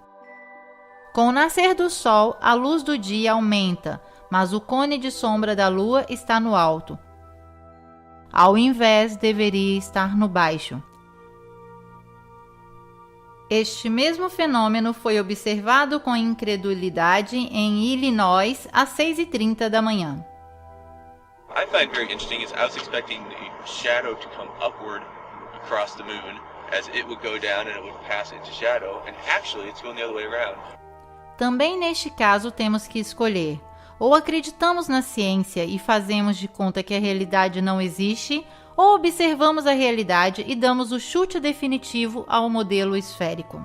Com o nascer do Sol, a luz do dia aumenta, mas o cone de sombra da Lua está no alto. Ao invés, deveria estar no baixo. Este mesmo fenômeno foi observado com incredulidade em Illinois às 6h30 da manhã. I find very interesting is I was expecting the shadow to come upward across the moon as it would go down and it would pass into shadow, and actually it's going the other way around. Também neste caso temos que escolher: ou acreditamos na ciência e fazemos de conta que a realidade não existe, ou observamos a realidade e damos o chute definitivo ao modelo esférico.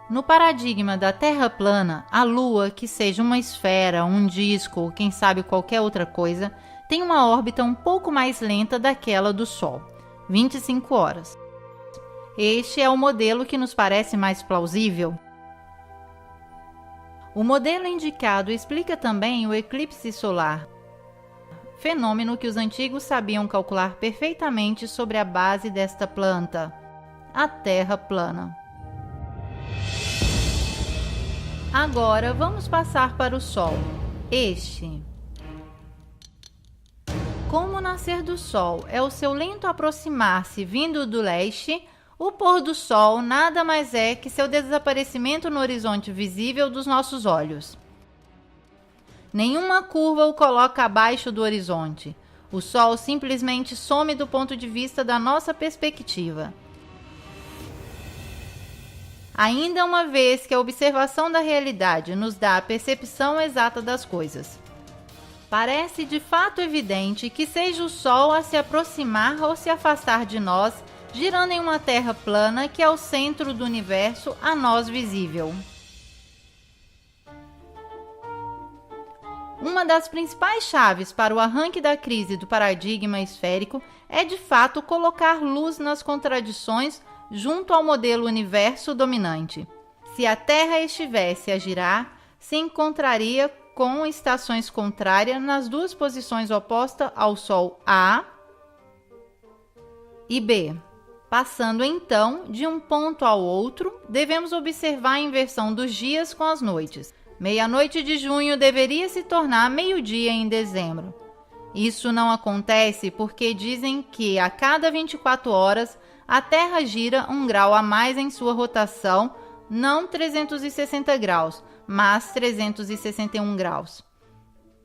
No paradigma da Terra plana, a Lua, que seja uma esfera, um disco ou quem sabe qualquer outra coisa, tem uma órbita um pouco mais lenta daquela do Sol, 25 horas. Este é o modelo que nos parece mais plausível. O modelo indicado explica também o eclipse solar, fenômeno que os antigos sabiam calcular perfeitamente sobre a base desta planta, a Terra plana. Agora vamos passar para o Sol. Como o nascer do Sol é o seu lento aproximar-se vindo do leste, o pôr do Sol nada mais é que seu desaparecimento no horizonte visível dos nossos olhos. Nenhuma curva o coloca abaixo do horizonte. O Sol simplesmente some do ponto de vista da nossa perspectiva. Ainda uma vez que a observação da realidade nos dá a percepção exata das coisas. Parece de fato evidente que seja o Sol a se aproximar ou se afastar de nós, girando em uma Terra plana que é o centro do universo a nós visível. Uma das principais chaves para o arranque da crise do paradigma esférico é de fato colocar luz nas contradições junto ao modelo universo dominante. Se a Terra estivesse a girar, se encontraria com estações contrárias nas duas posições opostas ao Sol A e B. Passando então de um ponto ao outro, devemos observar a inversão dos dias com as noites. Meia-noite de junho deveria se tornar meio-dia em dezembro. Isso não acontece porque dizem que a cada 24 horas a Terra gira 1 grau a mais em sua rotação, não 360 graus, mas 361 graus.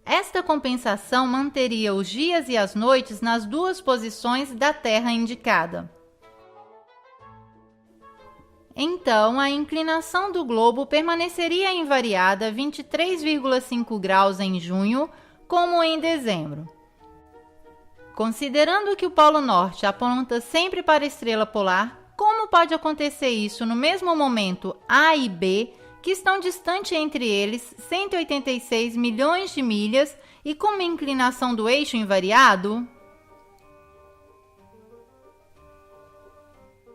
Esta compensação manteria os dias e as noites nas duas posições da Terra indicada. Então, a inclinação do globo permaneceria invariada 23,5 graus em junho, como em dezembro. Considerando que o Polo Norte aponta sempre para a estrela polar, como pode acontecer isso no mesmo momento A e B, que estão distantes entre eles 186 milhões de milhas e com uma inclinação do eixo invariado?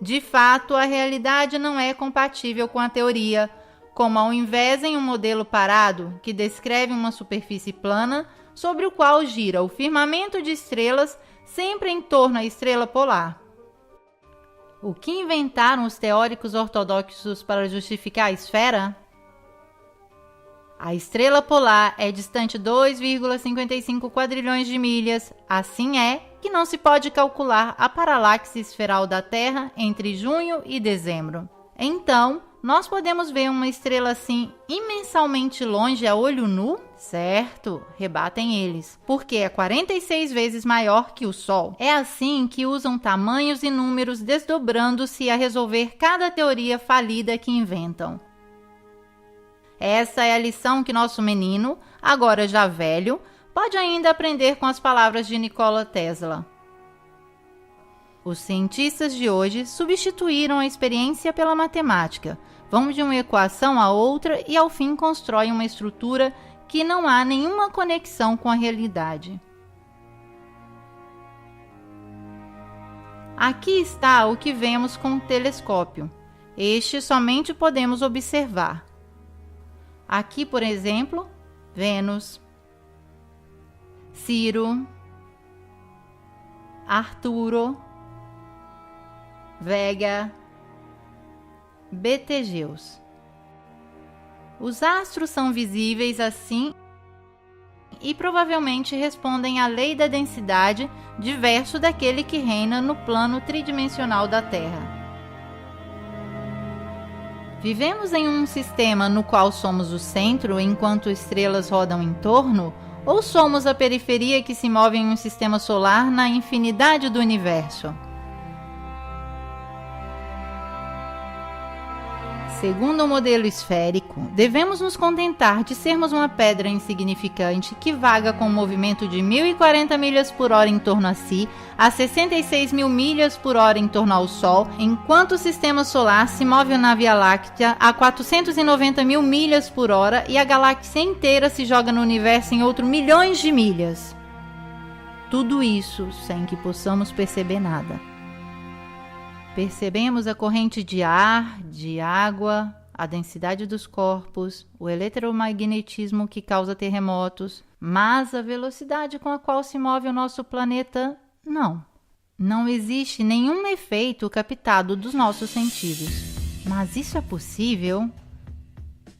De fato, a realidade não é compatível com a teoria, como ao invés em um modelo parado, que descreve uma superfície plana, sobre o qual gira o firmamento de estrelas sempre em torno à estrela polar. O que inventaram os teóricos ortodoxos para justificar a esfera? A estrela polar é distante 2,55 quadrilhões de milhas, assim é que não se pode calcular a paralaxe esferal da Terra entre junho e dezembro. Então, nós podemos ver uma estrela assim imensamente longe a olho nu? Certo, rebatem eles, porque é 46 vezes maior que o Sol. É assim que usam tamanhos e números desdobrando-se a resolver cada teoria falida que inventam. Essa é a lição que nosso menino, agora já velho, pode ainda aprender com as palavras de Nikola Tesla. Os cientistas de hoje substituíram a experiência pela matemática, vão de uma equação a outra e ao fim constroem uma estrutura que não há nenhuma conexão com a realidade. Aqui está o que vemos com o telescópio. Este somente podemos observar. Aqui, por exemplo, Vênus, Ciro, Arturo, Vega, Betelgeuse. Os astros são visíveis assim e provavelmente respondem à lei da densidade diverso daquele que reina no plano tridimensional da Terra. Vivemos em um sistema no qual somos o centro enquanto estrelas rodam em torno, ou somos a periferia que se move em um sistema solar na infinidade do universo? Segundo o modelo esférico, devemos nos contentar de sermos uma pedra insignificante que vaga com um movimento de 1.040 milhas por hora em torno a si, a 66 mil milhas por hora em torno ao Sol, enquanto o sistema solar se move na Via Láctea a 490 mil milhas por hora e a galáxia inteira se joga no universo em outros milhões de milhas. Tudo isso sem que possamos perceber nada. Percebemos a corrente de ar, de água, a densidade dos corpos, o eletromagnetismo que causa terremotos, mas a velocidade com a qual se move o nosso planeta, não. Não existe nenhum efeito captado dos nossos sentidos. Mas isso é possível?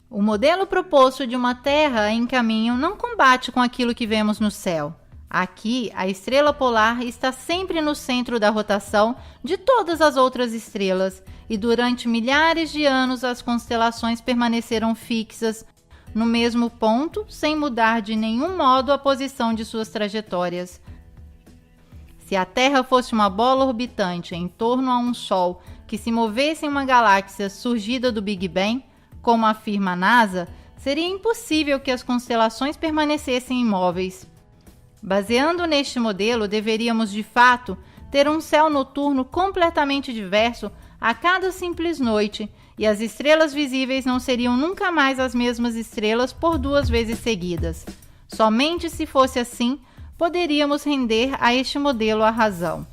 O modelo proposto de uma Terra em caminho não combate com aquilo que vemos no céu. Aqui, a estrela polar está sempre no centro da rotação de todas as outras estrelas e durante milhares de anos as constelações permaneceram fixas no mesmo ponto, sem mudar de nenhum modo a posição de suas trajetórias. Se a Terra fosse uma bola orbitante em torno a um Sol que se movesse em uma galáxia surgida do Big Bang, como afirma a NASA, seria impossível que as constelações permanecessem imóveis. Baseando neste modelo, deveríamos de fato ter um céu noturno completamente diverso a cada simples noite, e as estrelas visíveis não seriam nunca mais as mesmas estrelas por 2 vezes seguidas. Somente se fosse assim, poderíamos render a este modelo a razão.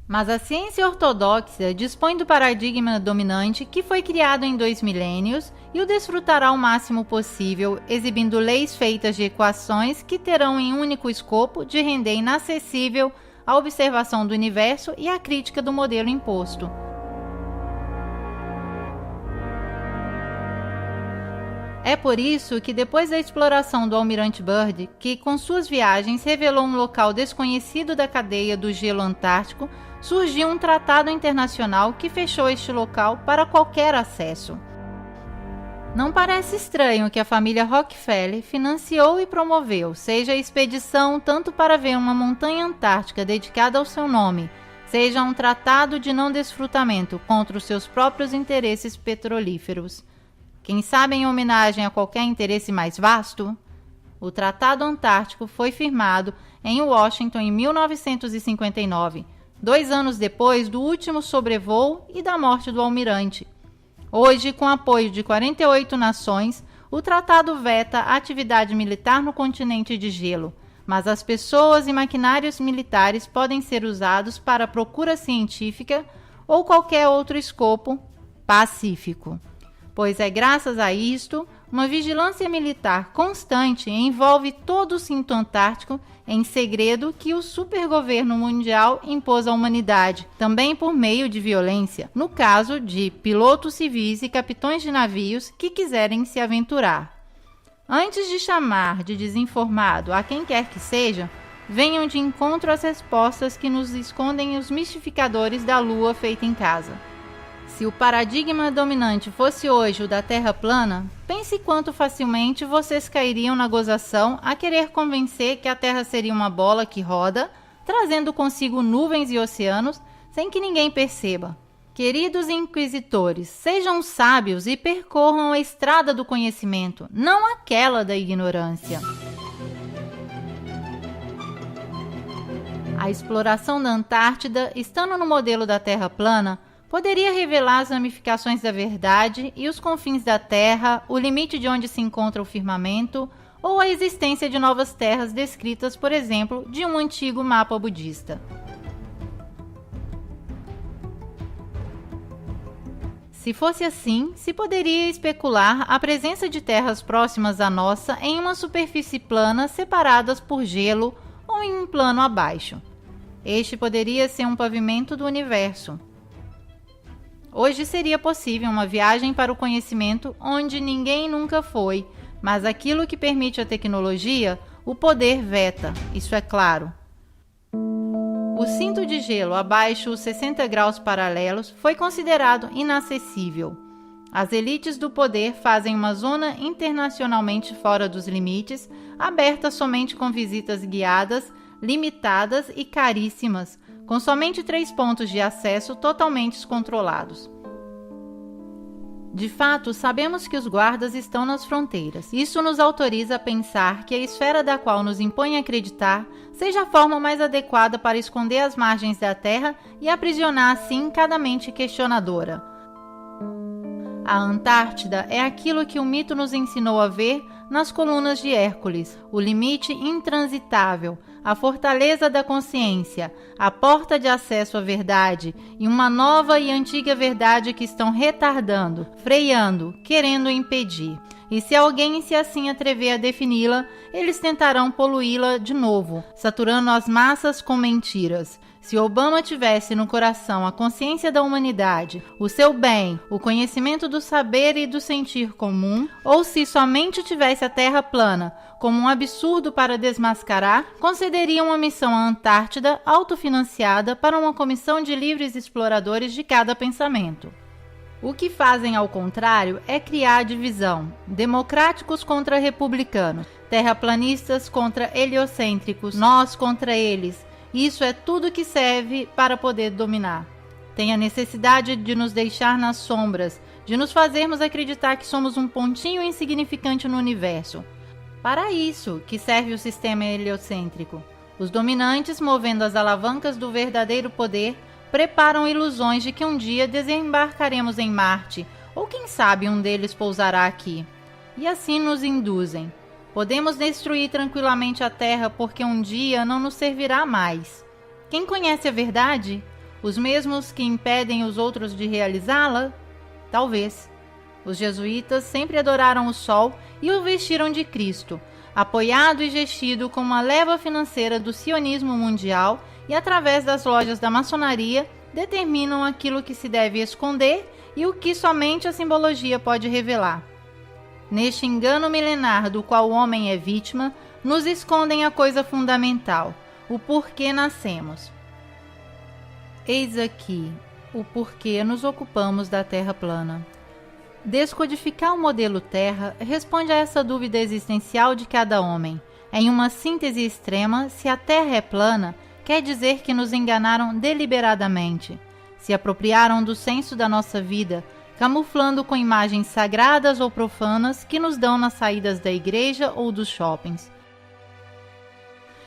Mas a ciência ortodoxa dispõe do paradigma dominante que foi criado em 2 milênios e o desfrutará o máximo possível, exibindo leis feitas de equações que terão em único escopo de render inacessível a observação do universo e a crítica do modelo imposto. É por isso que depois da exploração do almirante Byrd, que com suas viagens revelou um local desconhecido da cadeia do gelo antártico, surgiu um tratado internacional que fechou este local para qualquer acesso. Não parece estranho que a família Rockefeller financiou e promoveu, seja a expedição tanto para ver uma montanha antártica dedicada ao seu nome, seja um tratado de não desfrutamento contra os seus próprios interesses petrolíferos. Quem sabe em homenagem a qualquer interesse mais vasto? O Tratado Antártico foi firmado em Washington em 1959, 2 anos depois do último sobrevoo e da morte do almirante. Hoje, com apoio de 48 nações, o tratado veta a atividade militar no continente de gelo, mas as pessoas e maquinários militares podem ser usados para procura científica ou qualquer outro escopo pacífico. Pois é graças a isto, uma vigilância militar constante envolve todo o cinto antártico em segredo que o supergoverno mundial impôs à humanidade, também por meio de violência, no caso de pilotos civis e capitães de navios que quiserem se aventurar. Antes de chamar de desinformado a quem quer que seja, venham de encontro às respostas que nos escondem os mistificadores da Lua feita em casa. Se o paradigma dominante fosse hoje o da Terra plana, pense quanto facilmente vocês cairiam na gozação a querer convencer que a Terra seria uma bola que roda, trazendo consigo nuvens e oceanos, sem que ninguém perceba. Queridos inquisitores, sejam sábios e percorram a estrada do conhecimento, não aquela da ignorância. A exploração da Antártida, estando no modelo da Terra plana, poderia revelar as ramificações da verdade e os confins da Terra, o limite de onde se encontra o firmamento, ou a existência de novas terras descritas, por exemplo, de um antigo mapa budista. Se fosse assim, se poderia especular a presença de terras próximas à nossa em uma superfície plana separadas por gelo ou em um plano abaixo. Este poderia ser um pavimento do universo. Hoje seria possível uma viagem para o conhecimento onde ninguém nunca foi, mas aquilo que permite a tecnologia, o poder veta, isso é claro. O cinto de gelo abaixo os 60 graus paralelos foi considerado inacessível. As elites do poder fazem uma zona internacionalmente fora dos limites, aberta somente com visitas guiadas, limitadas e caríssimas, com somente 3 pontos de acesso totalmente controlados. De fato, sabemos que os guardas estão nas fronteiras. Isso nos autoriza a pensar que a esfera da qual nos impõe acreditar seja a forma mais adequada para esconder as margens da Terra e aprisionar assim cada mente questionadora. A Antártida é aquilo que o mito nos ensinou a ver nas colunas de Hércules, o limite intransitável, a fortaleza da consciência, a porta de acesso à verdade e uma nova e antiga verdade que estão retardando, freando, querendo impedir. E se alguém se assim atrever a defini-la, eles tentarão poluí-la de novo, saturando as massas com mentiras. Se Obama tivesse no coração a consciência da humanidade, o seu bem, o conhecimento do saber e do sentir comum, ou se somente tivesse a Terra plana como um absurdo para desmascarar, concederia uma missão à Antártida autofinanciada para uma comissão de livres exploradores de cada pensamento. O que fazem ao contrário é criar divisão, democráticos contra republicanos, terraplanistas contra heliocêntricos, nós contra eles. Isso é tudo que serve para poder dominar. Tem a necessidade de nos deixar nas sombras, de nos fazermos acreditar que somos um pontinho insignificante no universo. Para isso que serve o sistema heliocêntrico. Os dominantes, movendo as alavancas do verdadeiro poder, preparam ilusões de que um dia desembarcaremos em Marte, ou quem sabe um deles pousará aqui. E assim nos induzem. Podemos destruir tranquilamente a Terra porque um dia não nos servirá mais. Quem conhece a verdade? Os mesmos que impedem os outros de realizá-la? Talvez. Os jesuítas sempre adoraram o Sol e o vestiram de Cristo, apoiado e gestido como uma leva financeira do sionismo mundial e, através das lojas da maçonaria, determinam aquilo que se deve esconder e o que somente a simbologia pode revelar. Neste engano milenar do qual o homem é vítima, nos escondem a coisa fundamental, o porquê nascemos. Eis aqui o porquê nos ocupamos da Terra plana. Descodificar o modelo Terra responde a essa dúvida existencial de cada homem. Em uma síntese extrema, se a Terra é plana, quer dizer que nos enganaram deliberadamente. Se apropriaram do senso da nossa vida, camuflando com imagens sagradas ou profanas que nos dão nas saídas da igreja ou dos shoppings.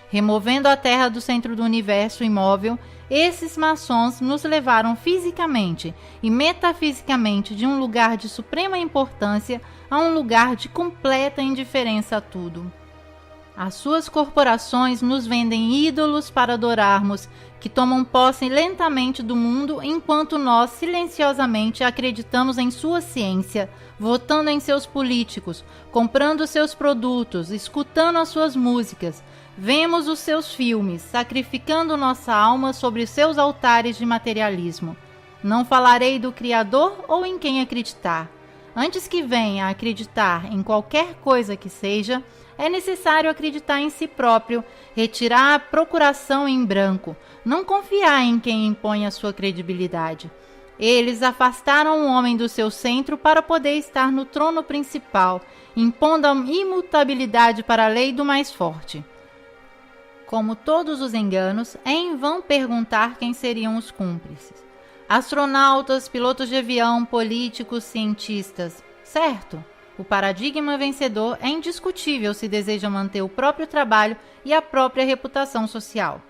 Removendo a Terra do centro do universo imóvel, esses maçons nos levaram fisicamente e metafisicamente de um lugar de suprema importância a um lugar de completa indiferença a tudo. As suas corporações nos vendem ídolos para adorarmos, que tomam posse lentamente do mundo enquanto nós silenciosamente acreditamos em sua ciência, votando em seus políticos, comprando seus produtos, escutando as suas músicas. Vemos os seus filmes, sacrificando nossa alma sobre os seus altares de materialismo. Não falarei do Criador ou em quem acreditar. Antes que venha a acreditar em qualquer coisa que seja, é necessário acreditar em si próprio, retirar a procuração em branco, não confiar em quem impõe a sua credibilidade. Eles afastaram o homem do seu centro para poder estar no trono principal, impondo a imutabilidade para a lei do mais forte. Como todos os enganos, é em vão perguntar quem seriam os cúmplices. Astronautas, pilotos de avião, políticos, cientistas. Certo, o paradigma vencedor é indiscutível se deseja manter o próprio trabalho e a própria reputação social.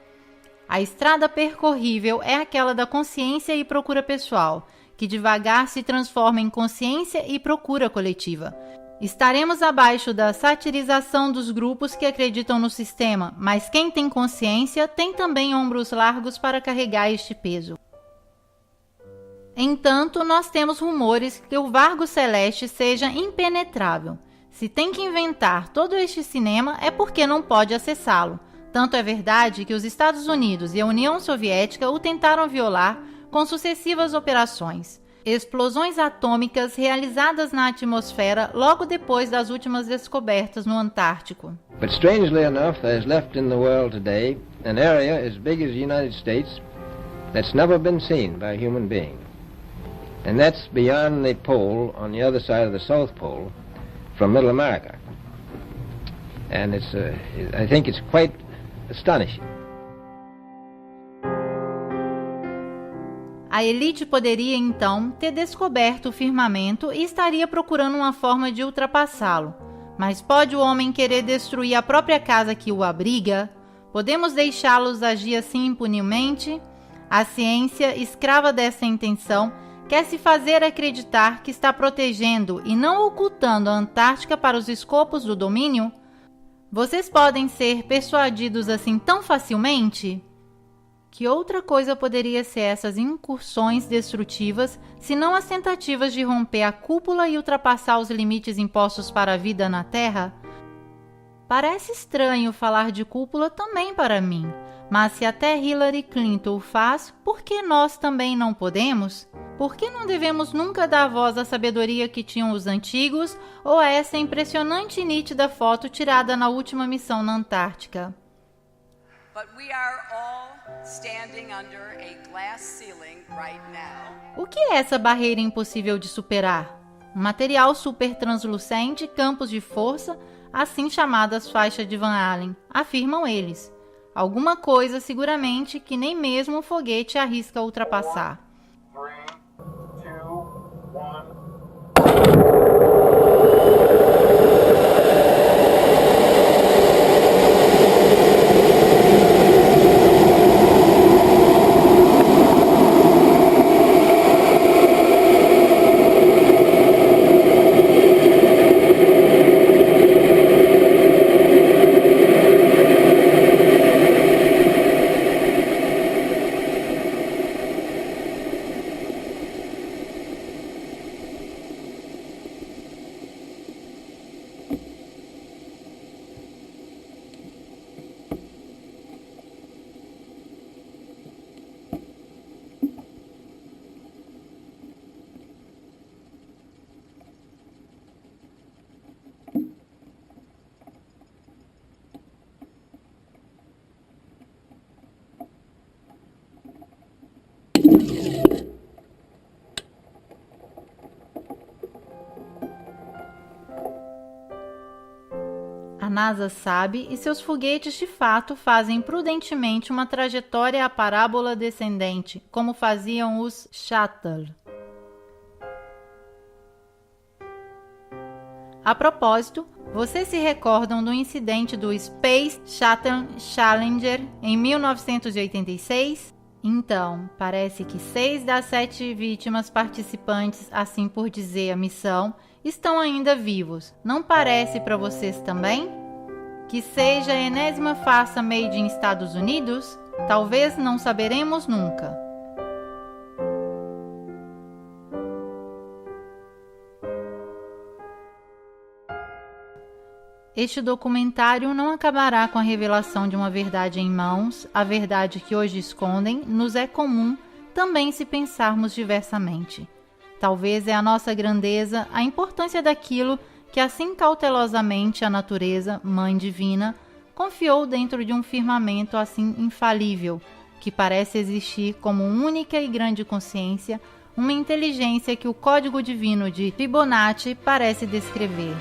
A estrada percorrível é aquela da consciência e procura pessoal, que devagar se transforma em consciência e procura coletiva. Estaremos abaixo da satirização dos grupos que acreditam no sistema, mas quem tem consciência tem também ombros largos para carregar este peso. Entanto, nós temos rumores que o Vargo Celeste seja impenetrável. Se tem que inventar todo este cinema é porque não pode acessá-lo. Tanto é verdade que os Estados Unidos e a União Soviética o tentaram violar com sucessivas operações. Explosões atômicas realizadas na atmosfera logo depois das últimas descobertas no Antártico. But strangely enough, there's left in the world today an area as big as the United States that's never been seen by a human being. And that's beyond the pole on the other side of the South Pole from Middle America. And I think it's quite astonishing. A elite poderia, então, ter descoberto o firmamento e estaria procurando uma forma de ultrapassá-lo. Mas pode o homem querer destruir a própria casa que o abriga? Podemos deixá-los agir assim impunemente? A ciência, escrava dessa intenção, quer se fazer acreditar que está protegendo e não ocultando a Antártica para os escopos do domínio? Vocês podem ser persuadidos assim tão facilmente? Que outra coisa poderia ser essas incursões destrutivas, senão as tentativas de romper a cúpula e ultrapassar os limites impostos para a vida na Terra? Parece estranho falar de cúpula também para mim, mas se até Hillary Clinton o faz, por que nós também não podemos? Por que não devemos nunca dar voz à sabedoria que tinham os antigos ou a essa impressionante e nítida foto tirada na última missão na Antártica? But we are all standing under a glass ceiling right now. O que é essa barreira impossível de superar? Um material super translucente, campos de força, assim chamadas faixas de Van Allen, afirmam eles. Alguma coisa, seguramente, que nem mesmo o foguete arrisca ultrapassar. 3, 2, 1. A NASA sabe e seus foguetes de fato fazem prudentemente uma trajetória à parábola descendente, como faziam os Shuttle. A propósito, vocês se recordam do incidente do Space Shuttle Challenger em 1986? Então, parece que 6 das 7 vítimas participantes, assim por dizer a missão, estão ainda vivos. Não parece para vocês também? Que seja a enésima farsa made in Estados Unidos? Talvez não saberemos nunca. Este documentário não acabará com a revelação de uma verdade em mãos, a verdade que hoje escondem, nos é comum também se pensarmos diversamente. Talvez é a nossa grandeza, a importância daquilo que assim cautelosamente a natureza, Mãe Divina, confiou dentro de um firmamento assim infalível, que parece existir como única e grande consciência, uma inteligência que o código divino de Fibonacci parece descrever.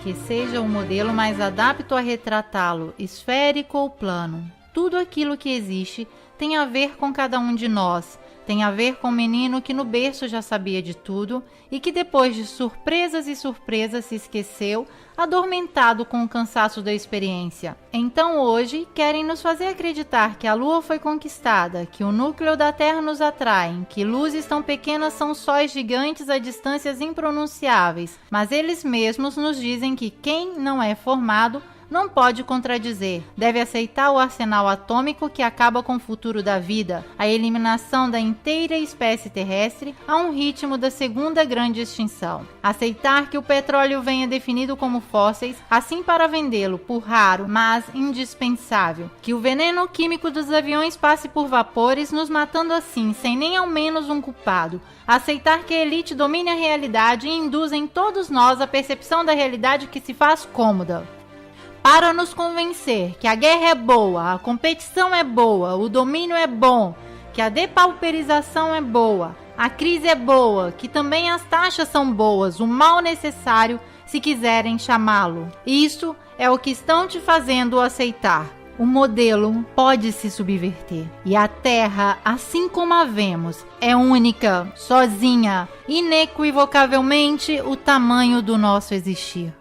Que seja o modelo mais adapto a retratá-lo, esférico ou plano. Tudo aquilo que existe tem a ver com cada um de nós, tem a ver com o menino que no berço já sabia de tudo e que depois de surpresas e surpresas se esqueceu, adormentado com o cansaço da experiência. Então hoje querem nos fazer acreditar que a Lua foi conquistada, que o núcleo da Terra nos atrai, que luzes tão pequenas são sóis gigantes a distâncias impronunciáveis, mas eles mesmos nos dizem que quem não é formado não pode contradizer, deve aceitar o arsenal atômico que acaba com o futuro da vida, a eliminação da inteira espécie terrestre a um ritmo da segunda grande extinção. Aceitar que o petróleo venha definido como fósseis, assim para vendê-lo por raro, mas indispensável. Que o veneno químico dos aviões passe por vapores, nos matando assim, sem nem ao menos um culpado. Aceitar que a elite domine a realidade e induza em todos nós a percepção da realidade que se faz cômoda. Para nos convencer que a guerra é boa, a competição é boa, o domínio é bom, que a depauperização é boa, a crise é boa, que também as taxas são boas, o mal necessário, se quiserem chamá-lo. Isso é o que estão te fazendo aceitar. O modelo pode se subverter. E a Terra, assim como a vemos, é única, sozinha, inequivocavelmente o tamanho do nosso existir.